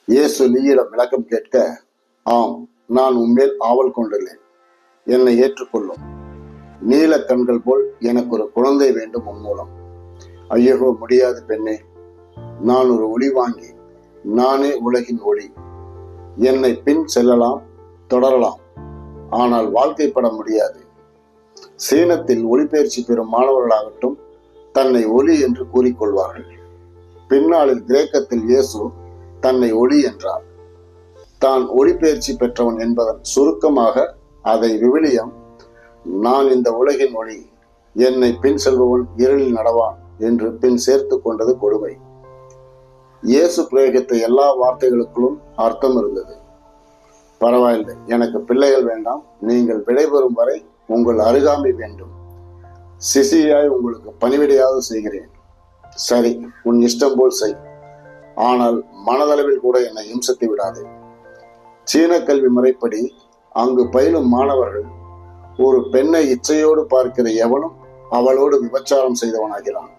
இயேசு லீயிடம் விளக்கம் கேட்க, ஆம், நான் உன்மேல் ஆவல் கொண்டுள்ளேன், என்னை ஏற்றுக்கொள்ளும். நீல கண்கள் போல் எனக்கு ஒரு குழந்தை வேண்டும் உன் மூலம். ஐயோ, முடியாது பெண்ணே, நான் ஒரு ஒளி வாங்கி, நானே உலகின் ஒளி. என்னை பின் செல்லலாம், தொடரலாம், ஆனால் வாழ்க்கைப்பட முடியாது. சீனத்தில் ஒளிபெயர்ச்சி பெறும் மாணவர்களாகட்டும் தன்னை ஒளி என்று கூறிக்கொள்வார்கள். பின்னாளில் கிரேக்கத்தில் இயேசு தன்னை ஒளி என்றார். தான் ஒளிபெயர்ச்சி பெற்றவன் என்பதன் சுருக்கமாக அதை விவிலியம், நான் இந்த உலகின் ஒளி, என்னை பின் செல்பவன் இருளில் நடவான் என்று பின் சேர்த்து கொண்டது கொடுமை. இயேசு பிரயோகித்த எல்லா வார்த்தைகளுக்குள்ளும் அர்த்தம் இருந்தது. பரவாயில்லை, எனக்கு பிள்ளைகள் வேண்டாம், நீங்கள் விடைபெறும் வரை உங்கள் அருகாமை வேண்டும். சிசியாய் உங்களுக்கு பணிவிடையாவது செய்கிறேன். சரி, உன் இஷ்டம் போல் செய், ஆனால் மனதளவில் கூட என்னை இம்சத்தை விடாதே. சீன கல்வி முறைப்படி அங்கு பயிலும் மாணவர்கள் ஒரு பெண்ணை இச்சையோடு பார்க்கிற எவனும் அவளோடு விபச்சாரம் செய்தவனாகிறான்.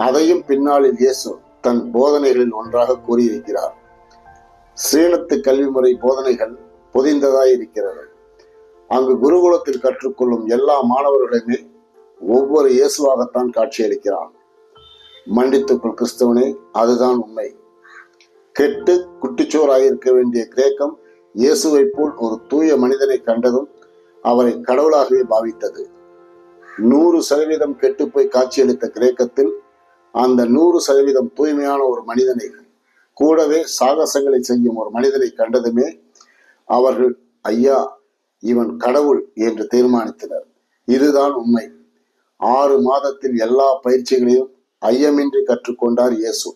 அதையும் பின்னாளில் இயேசு தன் போதனைகளில் ஒன்றாக கூறியிருக்கிறார். சீனத்து கல்வி முறை போதனைகள் பொதிந்ததாய் இருக்கிறது. அங்கு குருகுலத்தில் கற்றுக்கொள்ளும் எல்லா மாணவர்களுமே ஒவ்வொரு இயேசுவாகத்தான் காட்சியளிக்கிறான். மன்னித்துக்குள் கிறிஸ்தவனே, அதுதான் உண்மை. கெட்டு குட்டிச்சோராயிருக்க வேண்டிய கிரேக்கம் இயேசுவை போல் ஒரு தூய மனிதனை கண்டதும் அவரை கடவுளாகவே பாவித்தது. 100% கெட்டுப்போய் காட்சியளித்த கிரேக்கத்தில் அந்த 100% தூய்மையான ஒரு மனிதனை, கூடவே சாகசங்களை செய்யும் ஒரு மனிதனை கண்டதுமே அவர்கள், ஐயா, இவன் கடவுள் என்று தீர்மானித்தனர். இதுதான் உண்மை. 6 மாதத்தில் எல்லா பயிற்சிகளையும் ஐயமின்றி கற்றுக்கொண்டார் இயேசு.